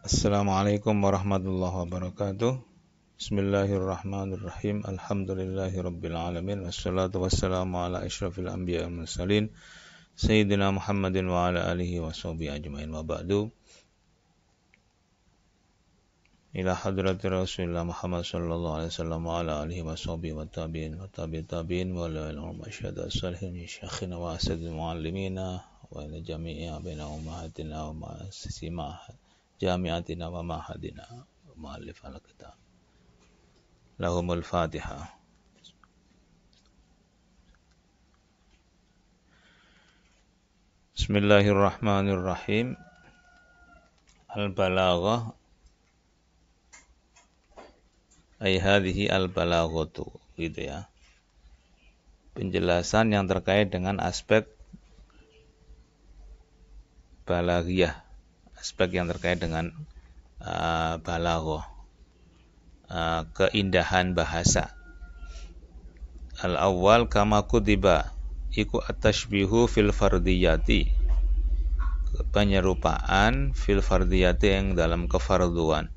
Assalamualaikum warahmatullahi wabarakatuh. Bismillahirrahmanirrahim. Alhamdulillahirabbil alamin wassalatu wassalamu ala asyrafil anbiya'i wal mursalin sayyidina Muhammadin wa ala alihi washabihi ajmain wa ba'du. Ila hadrati Rasulillah Muhammad sallallahu alaihi wasallam wa ala alihi washabihi wa tabi'in wa tabi'in wa la ilaha illa syahada salihin syekhina wa asadil muallimina wa ila jami'i abina ummahatina wa ma'asisima jami'atina wa ma'hadina mu'allif al-kitab lahumul fatihah. Bismillahirrahmanirrahim. Al-balaghah ay hadhihi al-balaghatu, gitu ya. Penjelasan yang terkait dengan aspek balaghiyah, aspek yang terkait dengan balaghah, keindahan bahasa. Al-awwal kama kutiba iku at-tashbihu fil fardiyati, penyerupaan fil fardiyati yang dalam kefarduan,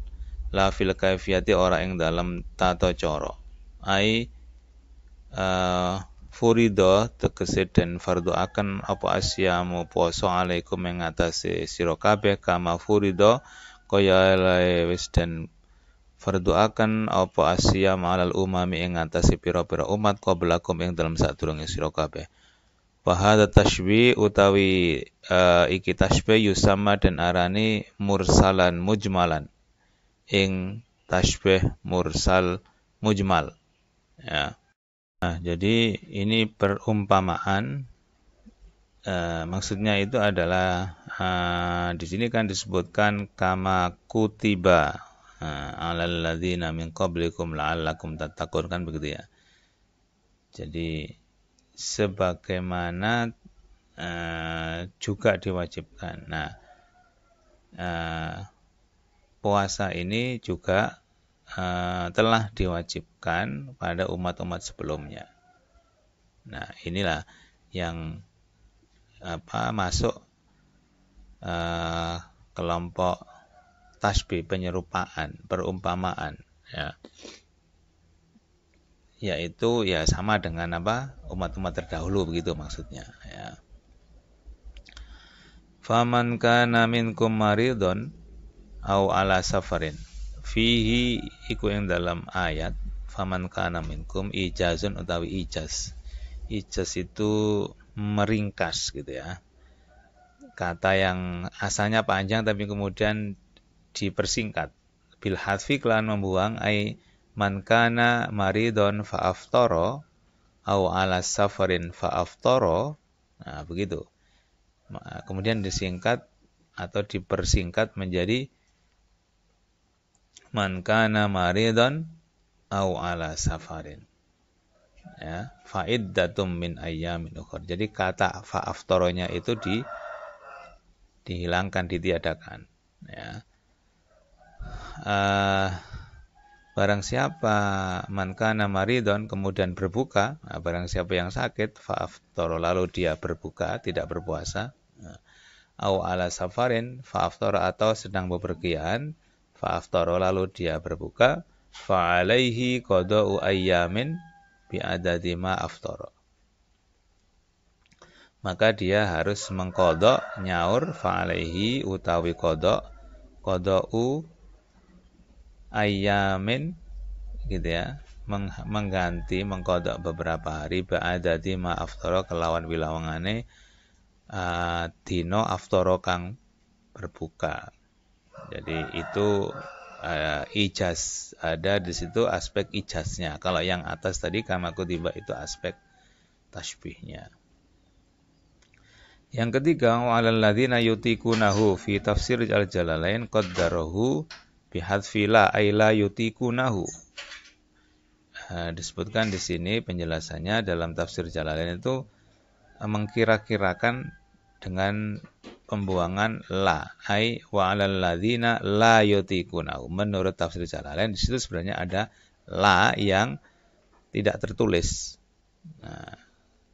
la fil kaifiyati ora yang dalam tata cara. Ai furido tegese den fardu akan apa asyamu poso alaikum ing atase sira kabeh kama furido kaya lae wis den fardu akan apa asyam alal umami ing atase pira-pira umat qablakum ing dalam sadurunge sira kabeh. Wa hadza tashbih utawi iki tashbih yusamma dan arani mursalan mujmalan, ing tashbih mursal mujmal, ya. Nah, jadi ini perumpamaan, maksudnya itu adalah di sini kan disebutkan kama kutiba alal ladzina min qablikum la'allakum tattaqun, kan begitu ya. Jadi sebagaimana juga diwajibkan. Nah, puasa ini juga telah diwajibkan pada umat-umat sebelumnya. Nah, inilah yang masuk kelompok tasbih, penyerupaan, perumpamaan, ya. Yaitu ya sama dengan umat-umat terdahulu, begitu maksudnya, ya. Faman kana minkum maridun au ala safarin, fihi iku yang dalam ayat faman kana minkum ijazun utawi ijaz. Ijaz itu meringkas, gitu ya. Kata yang asalnya panjang tapi kemudian dipersingkat. Bil hadfi kelan membuang ay man kana maridun fa aftara au ala safarin fa aftara. Nah, begitu. Kemudian disingkat atau dipersingkat menjadi man kana maridun au ala safarin, ya, fa'iddatum min ayyamin ukhra. Jadi kata fa aftoronya itu dihilangkan, ditiadakan, ya. Barang siapa man kana maridun kemudian berbuka, barang siapa yang sakit fa aftara lalu dia berbuka, tidak berpuasa, au ala safarin fa aftara atau sedang bepergian, fa aftara lalu dia berbuka, fa alaihi qada'u ayyamin bi adadi ma aftara. Maka dia harus mengqada, nyaur, fa alaihi utawi qada'u ayyamin, gitu ya, mengganti, mengqada beberapa hari ba'adadi ma aftara kelawan wilawangane dino aftara kang berbuka. Jadi itu ijaz, ada di situ aspek ijaznya. Kalau yang atas tadi kama kutiba itu aspek tasbihnya. Yang ketiga, wa 'alal ladzina yutiqunahu fi tafsir al-jalalain qaddarahu bihadfi la ay la yutiqunahu. Disebutkan di sini penjelasannya dalam tafsir Jalalain itu mengkira-kirakan dengan pembuangan la, ai wa 'alal ladzina la yutiqunahu. Menurut tafsir Jalalain di situ sebenarnya ada la yang tidak tertulis. Nah,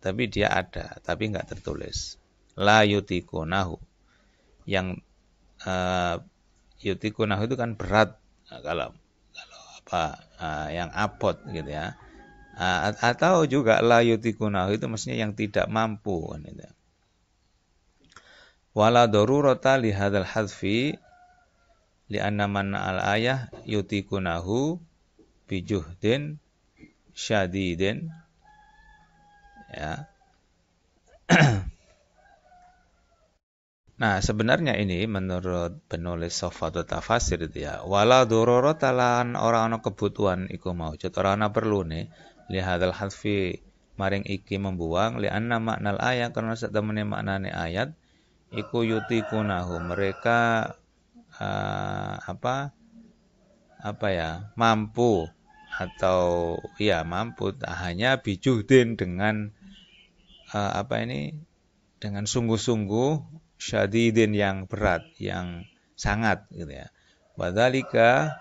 tapi dia ada, tapi enggak tertulis. La yutiqunahu. Yang yutikunahu itu kan berat. Nah, kalau apa yang abot gitu ya. Atau juga la yutikunahu itu maksudnya yang tidak mampu kan itu. Wala darurata li hadzal hadfi li anna man al ayah yutikunahu bijuhdin syadidin ya. Nah, sebenarnya ini menurut penulis Sofatul Tafasir itu ya, wala dororo talan orang kebutuhan iku maujud, orang perlu nih lihadal hadfi maring iki membuang li anna maknal ayat karena setemene maknane ayat iku yutikunahu mereka mampu atau ya mampu hanya bijuhdin dengan dengan sungguh-sungguh syadidin yang berat, yang sangat gitu ya. Wadzalika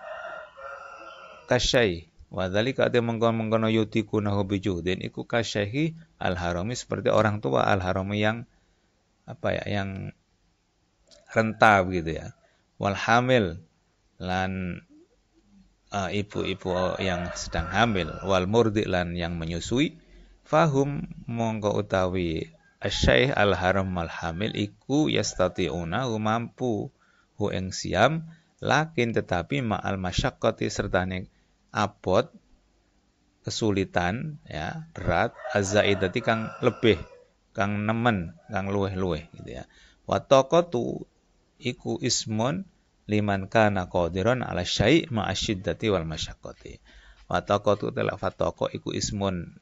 kasyai. Wadzalika ate mengkono yutikunahu bijuhdin iku kasyaihi al-harami seperti orang tua al-harami yang yang renta begitu ya. Wal hamil lan ibu-ibu yang sedang hamil, wal murdi lan yang menyusui, fahum mongko utawi asyaih al-haram al-hamil iku yastati'una mampu hu ing siam lakin tetapi ma'al masyaqqati sertane abot kesulitan ya berat azzaidati kang lebih kang nemen kang luweh-luweh gitu ya wa taqatu iku ismun liman kana qadiran ala syai' ma'asyiddati wal masyaqqati wa taqatu tala fataqa iku ismun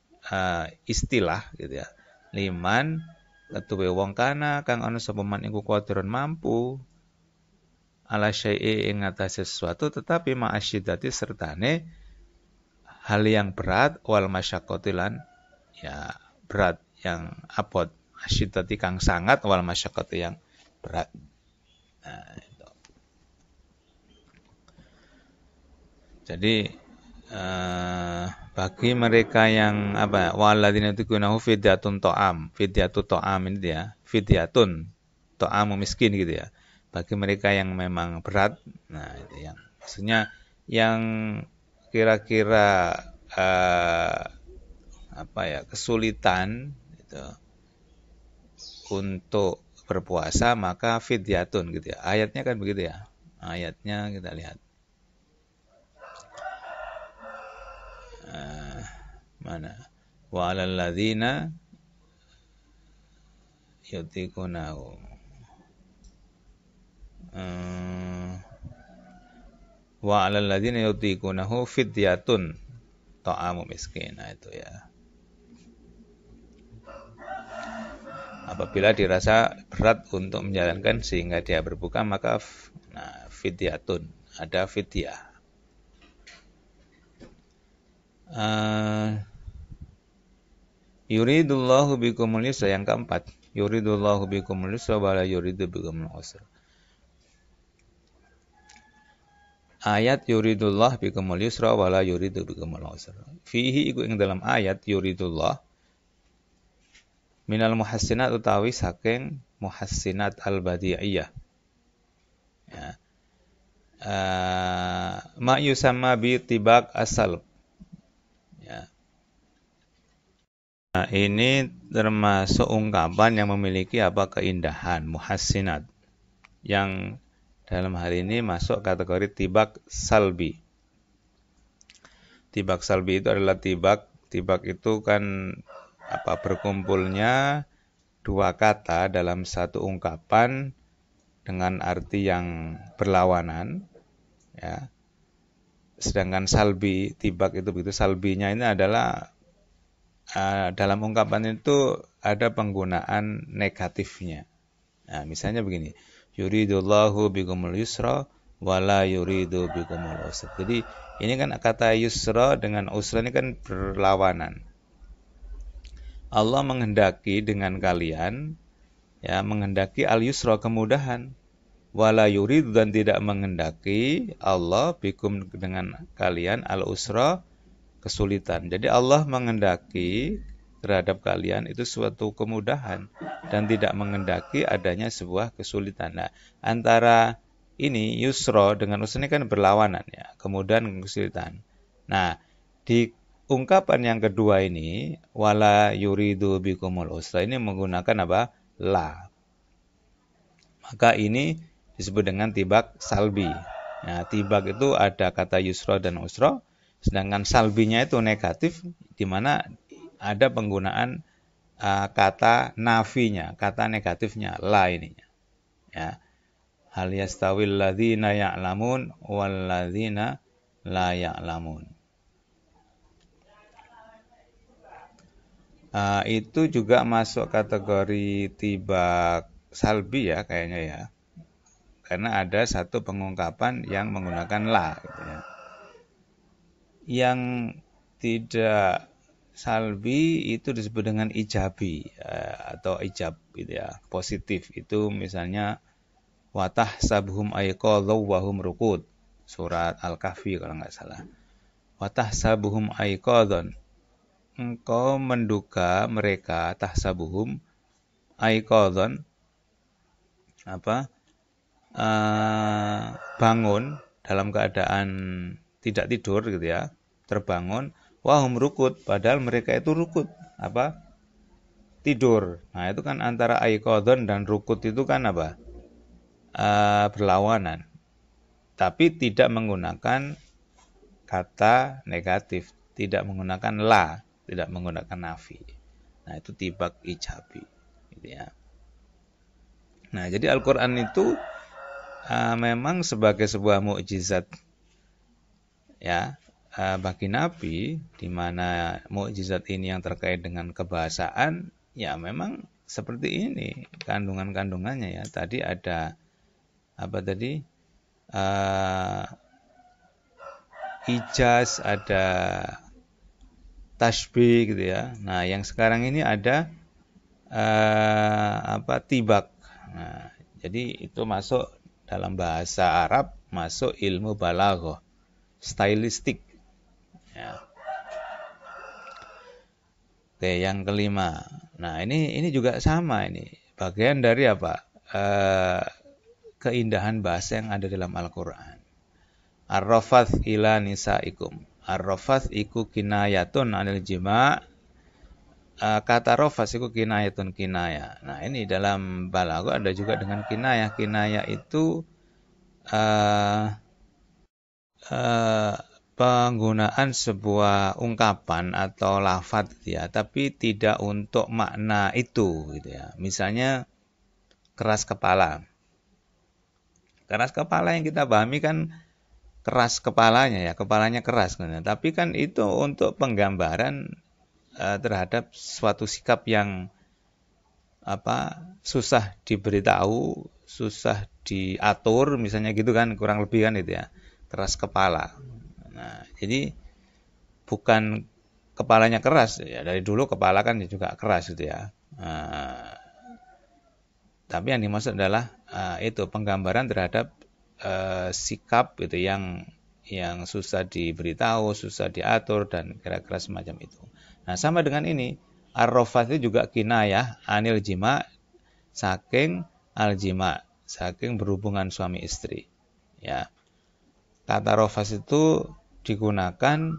istilah gitu ya liman ketuwe wong kana kang ana sapa man iku kuwatiran mampu ala syai'i ing atase sesuatu tetapi ma'asyiddati sertane hal yang berat wal masyaqqati lan ya berat yang abot asyiddati kang sangat wal masyaqqati yang berat. Nah, itu. Jadi bagi mereka yang waladina tukunahu fidyatun ta'am. Fidyatun ta'am ini dia, fidyatun ta'amu miskin gitu ya. Bagi mereka yang memang berat, nah itu yang maksudnya yang kira-kira kesulitan gitu untuk berpuasa maka fidyatun gitu ya. Ayatnya kan begitu ya. Ayatnya kita lihat. Mana wa 'alal ladzina yutiqunahu wa 'alal ladzina yutiqunahu fidyatun ta'amu miskin. Nah, itu ya. Apabila dirasa berat untuk menjalankan sehingga dia berbuka maka fidyatun ada fidyah. Yuridullahu bikumul yusra yang keempat. Yuridullahu bikumul yusra wa la yuridu bikumul usra. Ayat yuridullah bikumul yusra wa la yuridu bikumul usra. Fihi iku ing dalam ayat yuridullah minal muhassinat utawi saking muhassinat al-badi'iyah. Ya. Ma yusamma bi tibak asal. Ya. Nah, ini termasuk ungkapan yang memiliki keindahan, muhassinat. Yang dalam hal ini masuk kategori tibak salbi. Tibak salbi itu adalah tibak itu kan berkumpulnya dua kata dalam satu ungkapan dengan arti yang berlawanan ya. Sedangkan salbi, tibak itu begitu, salbinya ini adalah dalam ungkapan itu ada penggunaan negatifnya. Nah, misalnya begini, yuridullahu bikumul yusra wala yuridu bikumul usra. Jadi ini kan kata yusra dengan usra ini kan berlawanan. Allah menghendaki dengan kalian, ya menghendaki al-yusra kemudahan, wala yurid dan tidak menghendaki Allah bikum dengan kalian al-usra kesulitan. Jadi Allah menghendaki terhadap kalian itu suatu kemudahan dan tidak menghendaki adanya sebuah kesulitan. Nah, antara ini yusra dengan usra ini kan berlawanan ya, kemudahan kesulitan. Nah, di ungkapan yang kedua ini wala yuridu bikumul usra ini menggunakan apa? La. Maka ini disebut dengan tibak salbi. Nah, tibak itu ada kata yusra dan usra, sedangkan salbinya itu negatif, di mana ada penggunaan kata nafinya, kata negatifnya, la ininya. Ya. Hal yastawil ladzina ya'lamun wal ladzina la ya'lamun. Itu juga masuk kategori tibak salbi ya kayaknya ya. Karena ada satu pengungkapan yang menggunakan la gitu ya. Yang tidak salbi itu disebut dengan ijabi atau ijab gitu ya, positif. Itu misalnya watah sabhum aiqadhu wa hum rukud. Surat Al-Kahfi kalau nggak salah. Watah sabhum aiqadhan. Engkau menduga mereka tahsabuhum aiqadhan apa? Bangun dalam keadaan tidak tidur gitu ya, terbangun wahum rukut, padahal mereka itu rukut apa? Tidur. Nah, itu kan antara aiqadhan dan rukut itu kan apa? Berlawanan. Tapi tidak menggunakan kata negatif, tidak menggunakan la, tidak menggunakan nafi. Nah, itu tibak ijabi gitu ya. Nah, jadi Al-Qur'an itu memang sebagai sebuah mukjizat ya bagi Nabi, di mana mukjizat ini yang terkait dengan kebahasaan ya memang seperti ini kandungannya ya. Tadi ada apa tadi ijaz, ada tasbih gitu ya. Nah, yang sekarang ini ada tibak. Nah, jadi itu masuk dalam bahasa Arab, masuk ilmu balaghah, stylistik. Ya. Oke, yang kelima. Nah, ini juga sama ini. Bagian dari apa? Keindahan bahasa yang ada dalam Al-Qur'an. Ar-rafath ila nisaikum. Ar-rafath iku kinayatun anil jima'. Kata rafath iku kinayatun kinaya. Nah, ini dalam balaghah ada juga dengan kinayah. Kinayah itu penggunaan sebuah ungkapan atau lafadz ya, tapi tidak untuk makna itu gitu ya. Misalnya keras kepala. Keras kepala yang kita pahami kan keras kepalanya ya, kepalanya keras gitu. Tapi kan itu untuk penggambaran terhadap suatu sikap yang susah diberitahu, susah diatur, misalnya gitu kan, kurang lebih kan itu ya, keras kepala. Nah, jadi bukan kepalanya keras ya, dari dulu kepala kan juga keras gitu ya. Tapi yang dimaksud adalah itu penggambaran terhadap sikap gitu yang susah diberitahu, susah diatur dan kira-kira semacam itu. Nah, sama dengan ini, ar-rafath itu juga kinayah anil jima, saking al-jima, saking berhubungan suami istri. Ya. Kata rafath itu digunakan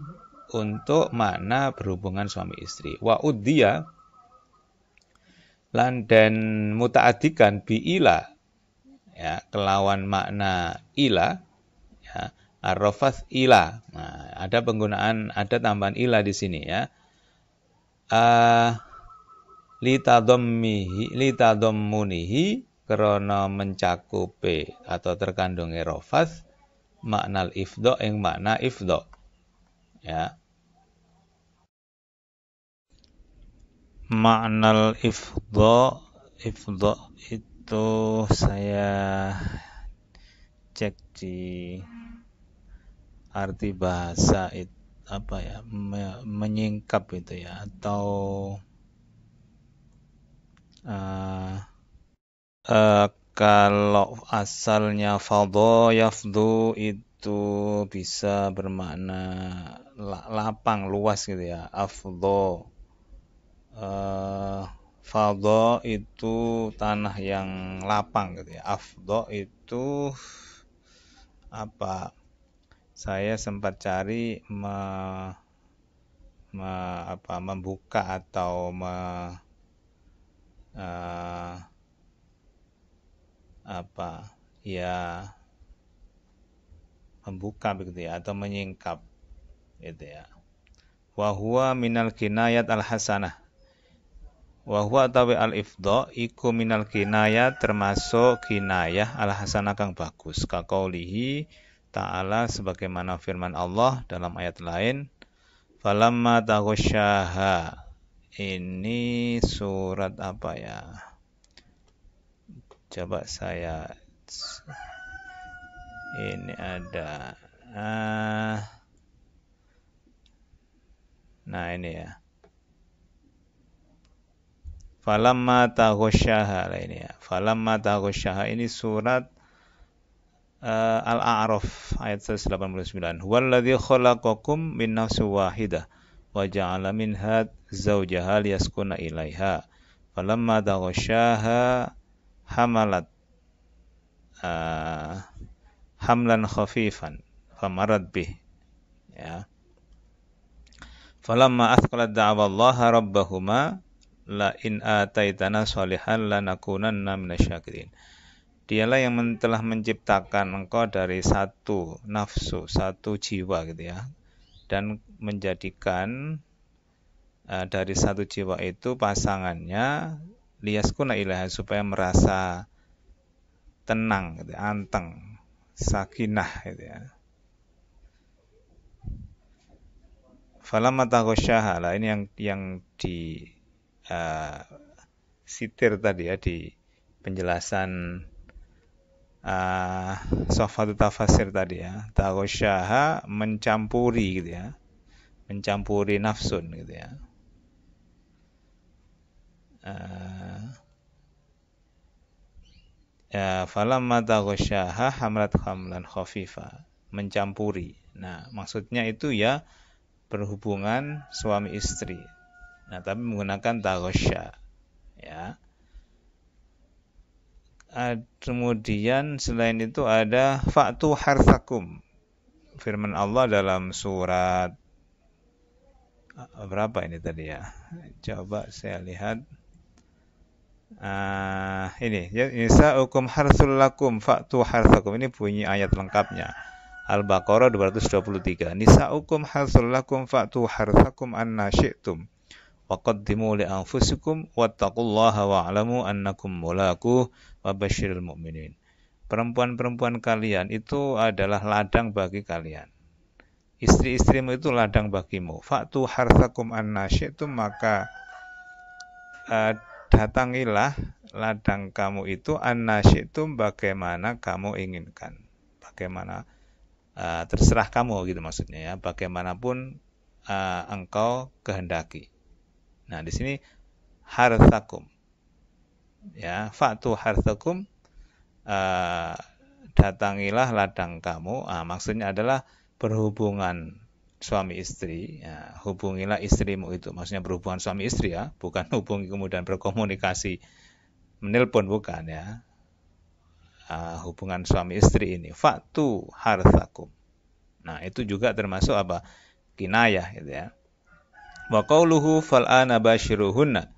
untuk makna berhubungan suami istri. Wa uddiya lan dan muta'addikan bi ila ya, kelawan makna ila ya, ar-rafath ila. Nah, ada penggunaan, ada tambahan ila di sini ya. Litadhammunihi krana mencakupe atau terkandunge rafath maknal ifdha ing makna ifdha ya. Maknal ifdha itu saya cek di arti bahasa itu apa ya, menyingkap itu ya, atau kalau asalnya fadha yafdu itu bisa bermakna lapang, luas gitu ya. Afdha fadha itu tanah yang lapang gitu ya. Afdha itu saya sempat cari membuka atau membuka begitu ya, atau menyingkap gitu ya. Wa huwa minal kinayat al-hasanah. Wa huwa tawi al-ifdha iku minal kinayat, termasuk kinayah al-hasanah kang bagus. Ka qaulihi ta'ala, sebagaimana firman Allah dalam ayat lain, falamma taghasyaha. Ini surat apa ya? Coba saya, ini ada nah ini ya, falamma taghasyaha ini ya. Falamma taghasyaha ini surat Al-A'raf ayat 189. Huwallazi khalaqakum min nafsin wahidah wa ja'ala minha zawjaha liyaskuna ilaiha. Falamma taghasyaha hamalat hamlan khafifan famarat bih. Ya. Falamma athqalat da'awallaha rabbahuma la in ataitana sholihan lanakunanna minasyakirin. Dialah yang telah menciptakan engkau dari satu nafsu, satu jiwa gitu ya, dan menjadikan dari satu jiwa itu pasangannya liyaskuna ilaiha, supaya merasa tenang gitu, anteng, sakinah gitu ya. Falamma taghasyaha, lah ini yang di sitir tadi ya, di penjelasan Sofatul Tafasir tadi ya. Taghasyaha mencampuri gitu ya, mencampuri nafsun gitu ya. Falamma taghasyaha hamlat hamlan khafifa, mencampuri. Nah, maksudnya itu ya berhubungan suami istri. Nah, tapi menggunakan taghasya ya. Kemudian selain itu ada fa'tu harthakum. Firman Allah dalam surat berapa ini tadi ya? Coba saya lihat. Ini ya, nisa'ukum harthul lakum fa'tu harthakum. Ini bunyi ayat lengkapnya. Al-Baqarah 223. Nisa'ukum harthul lakum fa'tu harthakum anna syi'tum. Waqaddimu li anfusikum wattaqullaha wa'lamu annakum mulaquh wa basyiril mu'minin. Perempuan-perempuan kalian itu adalah ladang bagi kalian. Istri-istrimu itu ladang bagimu. Fa'tu harthakum anna syi'tum, maka datangilah ladang kamu itu anna syi'tum, bagaimana kamu inginkan. Bagaimana terserah kamu gitu maksudnya ya, bagaimanapun engkau kehendaki. Nah, di sini harthakum. Ya, fa'tu harthakum, datangilah ladang kamu. Maksudnya adalah berhubungan suami istri. Ya, hubungilah istrimu itu. Maksudnya berhubungan suami istri ya, bukan hubungi kemudian berkomunikasi menelpon, bukan ya. Hubungan suami istri ini. Fa'tu harthakum. Nah, itu juga termasuk apa? Kinayah gitu ya. Wa qauluhu fal'ana basyiruhunna.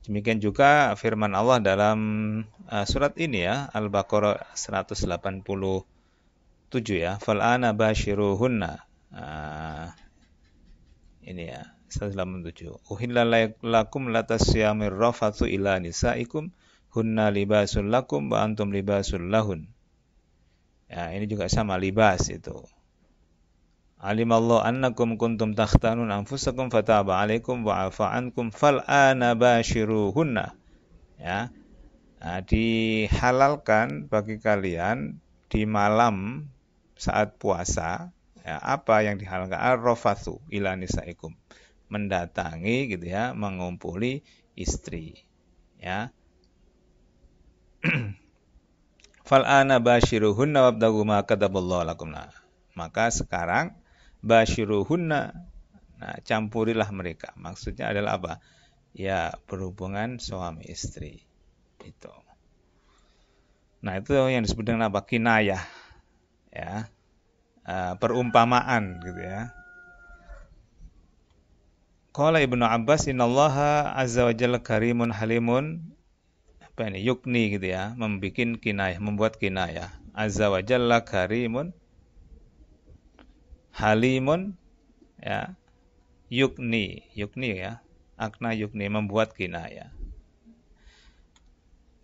Demikian juga firman Allah dalam surat ini ya, Al-Baqarah 187 ya, fal'ana basyiruhunna. Ini ya, 187. Uhilla lakum latasyamir rafathu ila nisaikum hunna libasul lakum wa antum libasul lahun. Ya, ini juga sama, libas itu. Alimallahu annakum kuntum takhtanun anfusakum fataba alaikum wa afa ankum fal'ana basyiruhunna. Ya. Dihalalkan bagi kalian di malam saat puasa, ya, apa yang dihalalkan? Ar-rafathu ila nisaikum. Mendatangi gitu ya, mengumpuli istri. Ya. Fal'ana basyiruhunna wabtaghu ma kataballahu lakum. Maka sekarang basyiruhunna, nah, campurilah mereka. Maksudnya adalah apa? Ya, berhubungan suami istri. Itu. Nah, itu yang disebut dengan apa? Kinayah. Ya. perumpamaan gitu ya. Qala Ibnu Abbas innallaha azza wa jalla karimun halimun, apa ini, yukni gitu ya, membuat kinayah. Azza wa jalla karimun halimun ya, yukni ya, akna yukni, membuat kinayah.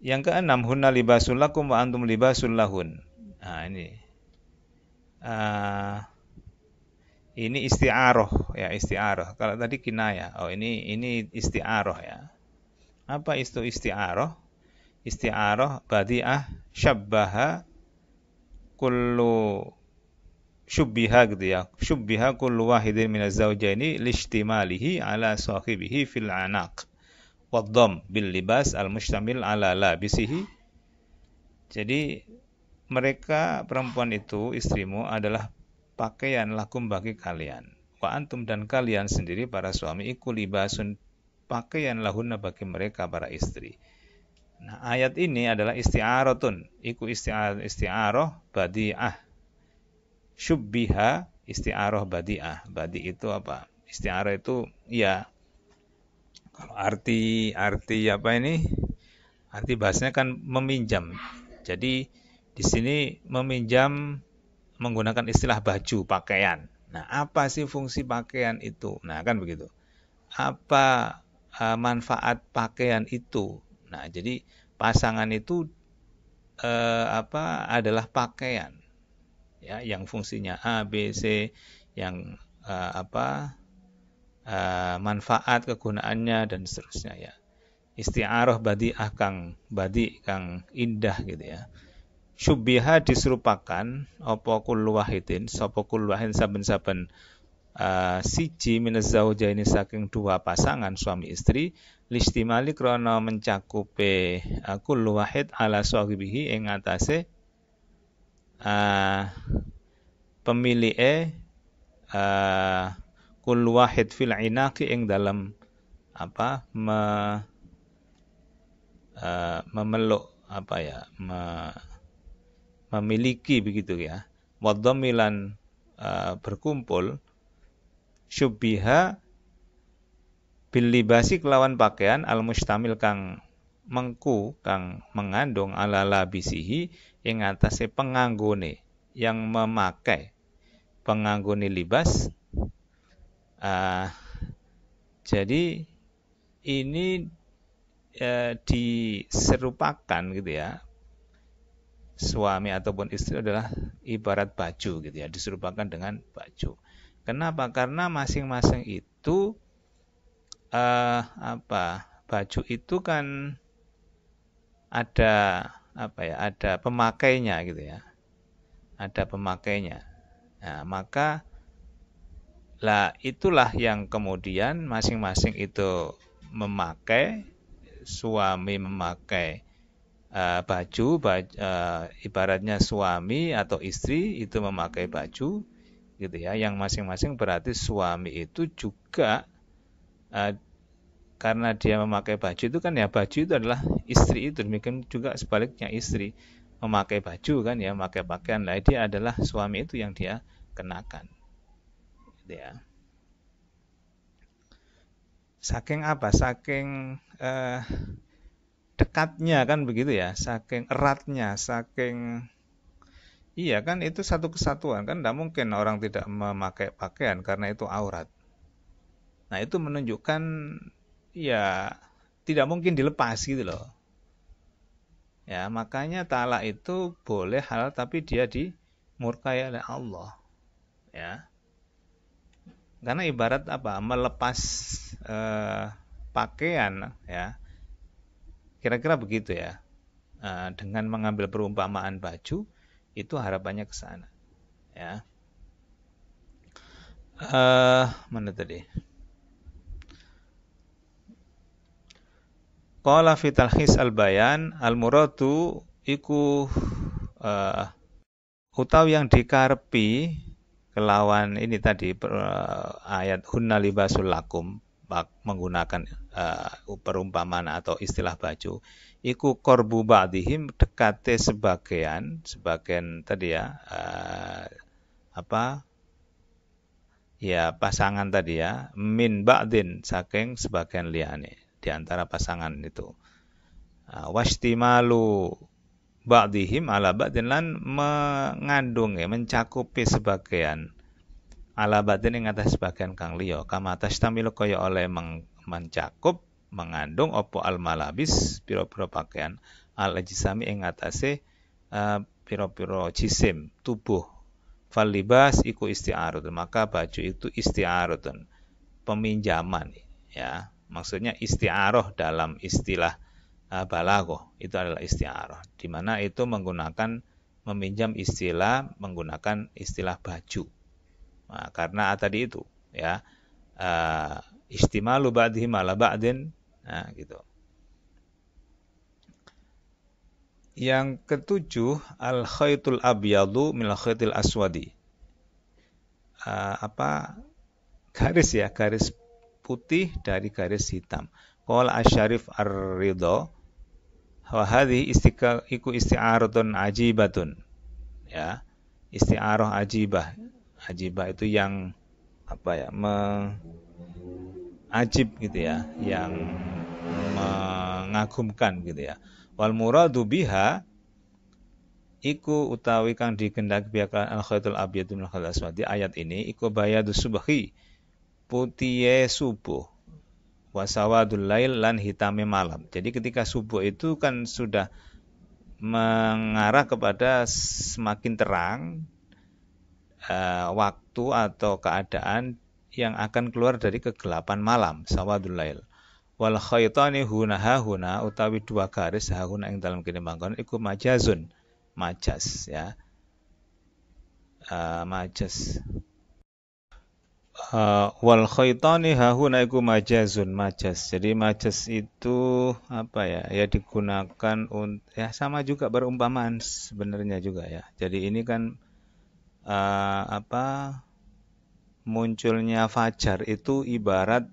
Yang keenam, hunna libasul lakum wa antum libasul lahun. Nah, ini isti'aroh ya, isti'aroh. Kalau tadi kinayah, ini isti'aroh ya. Apa itu isti'aroh? Isti'aroh badi'ah syabbaha kullu syubbiha gitu ya. Syubbiha kullu wahidin minaz zawjaini lishtimalihi ala sahibihi fil anaq. Waddam bil libas al-mustamil ala labisihi. Jadi mereka perempuan itu, istrimu adalah pakaian lakum bagi kalian. Wa antum, dan kalian sendiri para suami, iku libasun, pakaian lahunna bagi mereka para istri. Nah, ayat ini adalah isti'aratun, iku isti'arah badi'ah. Syubbiha isti'arah badi'ah. Badi itu apa? Isti'arah itu ya, kalau arti apa ini? Arti bahasanya kan meminjam. Jadi di sini meminjam menggunakan istilah baju, pakaian. Nah, apa sih fungsi pakaian itu? Nah, kan begitu. Apa manfaat pakaian itu? Nah, jadi pasangan itu adalah pakaian. Ya, yang fungsinya A, B, C, yang manfaat kegunaannya dan seterusnya ya. Isti'arah badi'ah kang indah gitu ya. Syubbiha diserupakan apa kullu wahidin, sapa kullu wahid saben-saben siji minaz zaujaini saking dua pasangan suami istri, listimali krana mencakupe kullu wahid ala sahibihi ing atase pemilike kullu wahid fil inaqi ing dalam memeluk memiliki begitu ya. Waddamilan berkumpul, syubbiha bil libasi kelawan pakaian, al mustamil kang mengandung ala labisihi ing atase penganggone, yang memakai penganggone libas. Jadi ini diserupakan gitu ya. Suami ataupun istri adalah ibarat baju gitu ya, diserupakan dengan baju. Kenapa? Karena masing-masing itu baju itu kan ada ada pemakainya gitu ya. Ada pemakainya. Nah, maka itulah yang kemudian masing-masing itu memakai, suami memakai baju, ibaratnya suami atau istri itu memakai baju gitu ya, yang masing-masing berarti suami itu juga karena dia memakai baju itu kan ya, baju itu adalah istri itu, demikian juga sebaliknya istri memakai baju kan ya, memakai pakaian, dia adalah suami itu yang dia kenakan gitu ya. Saking saking dekatnya kan begitu ya, saking eratnya, saking iya kan, itu satu kesatuan kan, tidak mungkin orang tidak memakai pakaian karena itu aurat. Nah, itu menunjukkan ya tidak mungkin dilepas gitu loh. Ya, makanya talak itu boleh halal tapi dia dimurkai oleh Allah. Ya. Karena ibarat melepas pakaian ya. Kira-kira begitu ya. Dengan mengambil perumpamaan baju, itu harapannya ke sana. Ya. Mana tadi? Qala fi talkhis al-bayan al-muradu iku utawi yang dikarepi kelawan ini tadi ayat hunna libasul lakum, menggunakan perumpamaan atau istilah baju, iku korbu ba'dihim, dekate sebagian tadi ya, apa ya pasangan tadi ya, min ba'din saking sebagian liyane di antara pasangan itu. Wastimalu ba'dihim ala ba'din lan mengandung ya, mencakupi sebagian ala ba'din ing atas sebagian kang liya, kama tastamilu kaya oleh mencakup mengandung opo al malabis pira-pira pakaian al ajsami ing atase pira-pira jisim tubuh. Fal libas iku isti'aratun, maka baju itu isti'aratun, peminjaman ya. Maksudnya isti'arah dalam istilah balaghah itu adalah isti'arah, di mana itu menggunakan meminjam istilah menggunakan istilah baju. Nah, karena tadi itu ya istimalu ba'dihim ala ba'din, nah gitu. Yang ketujuh, al khaytul abyadu minal khaytil aswadi. Garis ya, garis putih dari garis hitam. Qala Asy-Syarif Ar-Ridha wa hadhihi iku isti'aratun ajibatun. Ya, isti'arah ajibah. Ajibah itu yang ajib gitu ya, yang mengagumkan gitu ya. Wal muradu biha iku utawi kang dikendaki biakan al khaytul abyadu minal khaytil aswadi, ayat ini iku bayadu subhi, putihe subuh, wasawadul lail lan hitame malam. Jadi ketika subuh itu kan sudah mengarah kepada semakin terang waktu atau keadaan yang akan keluar dari kegelapan malam, sawadul lail. Wal khaytani huna utawi dua garis huna ing dalam kene mangkon iku majazun, majas ya. Majas. Wal khaytani huna iku majazun, majas. Jadi majas itu ya digunakan ya sama juga berumpamaan sebenarnya juga ya. Jadi ini kan munculnya fajar itu ibarat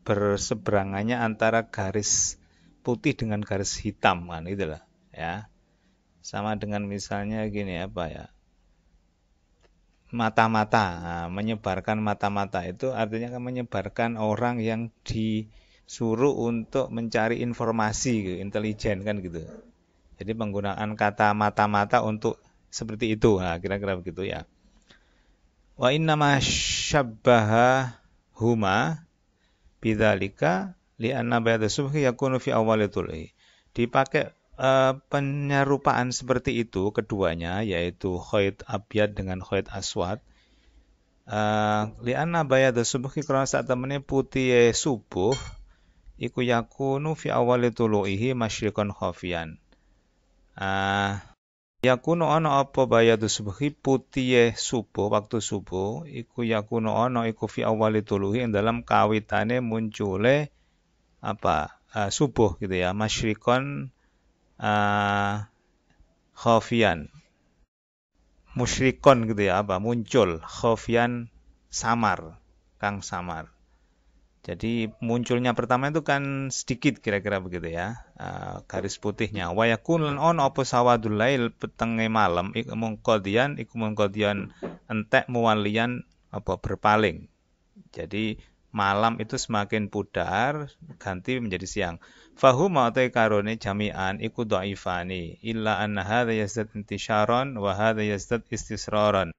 berseberangannya antara garis putih dengan garis hitam kan itulah ya. Sama dengan misalnya gini mata-mata. Menyebarkan mata-mata itu artinya kan menyebarkan orang yang disuruh untuk mencari informasi intelijen kan gitu. Jadi penggunaan kata mata-mata untuk seperti itu. Nah, kira-kira begitu ya. Wa innama syabbaha huma bidzalika li'anna bayadus subhi yakunu fi awwalitul. Dipakai penyerupaan seperti itu keduanya, yaitu khayt abyad dengan khayt aswad. Li'anna bayadus subhi karena saat temene putih subuh iku yakunu fi awwalituluhi masyriqan khafiyan. Yakunu ana apa bayadu subhi putihe subuh, waktu subuh iku yakunu ana iku fi awali tuluhi ing dalam kawitane muncule subuh gitu ya, masyriqan khafiyan, musyrikon gitu ya, muncul, khafiyan samar, kang samar. Jadi munculnya pertama itu kan sedikit kira-kira begitu ya, garis putihnya. Wa yakun lan ono apa sawadul lail petenge malam iku mungkodian entek muwalian berpaling. Jadi malam itu semakin pudar ganti menjadi siang. Fahuma ta karone jami'an iku dhaifani illa anna hadza yazdad intisharan wa hadza yazdad istisraran.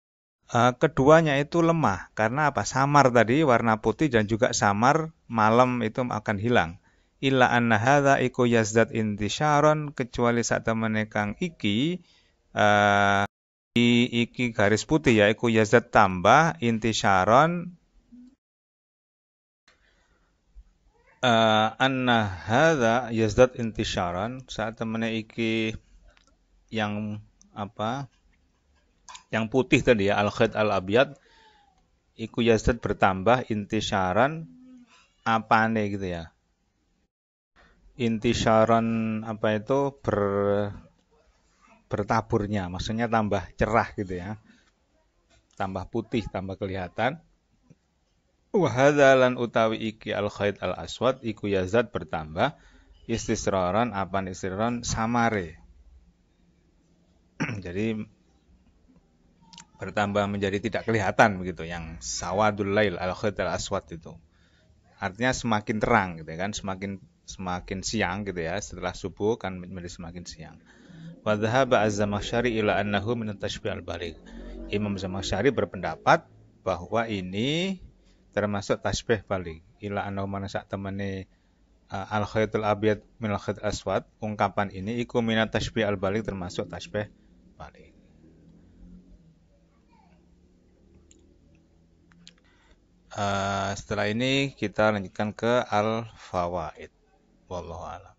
Keduanya itu lemah karena samar tadi warna putih dan juga samar malam itu akan hilang. Illa anna hadza iku yazdad intisharon, kecuali sak temene kang iki garis putih ya iku yazdad tambah intisharon, anna hadza yazdad intisharon, saat temene iki yang yang putih tadi ya, al-khayt al-abyad iku yazdad bertambah intisyaran apane gitu ya. Intisyaran itu bertaburnya, maksudnya tambah cerah gitu ya. Tambah putih, tambah kelihatan. Wa hadzalan utawi iki al-khayt al-aswad iku yazdad bertambah istisraran apan istisraran samare. Jadi bertambah menjadi tidak kelihatan begitu, yang sawadul lail al khaitul aswad itu. Artinya semakin terang gitu kan, semakin siang gitu ya, setelah subuh kan menjadi semakin siang. Wa dhahaba az-Zamakhsyari ila annahu min at-tashbih al-baligh. Imam Zamakhsyari berpendapat bahwa ini termasuk tasbih baligh. Ila annahu mana sak temene al-khaitul abyad min al-khaitul aswad, ungkapan ini iku min at-tashbih al-baligh, termasuk tasbih baligh. Setelah ini kita lanjutkan ke al-fawaid. Wallahu a'lam.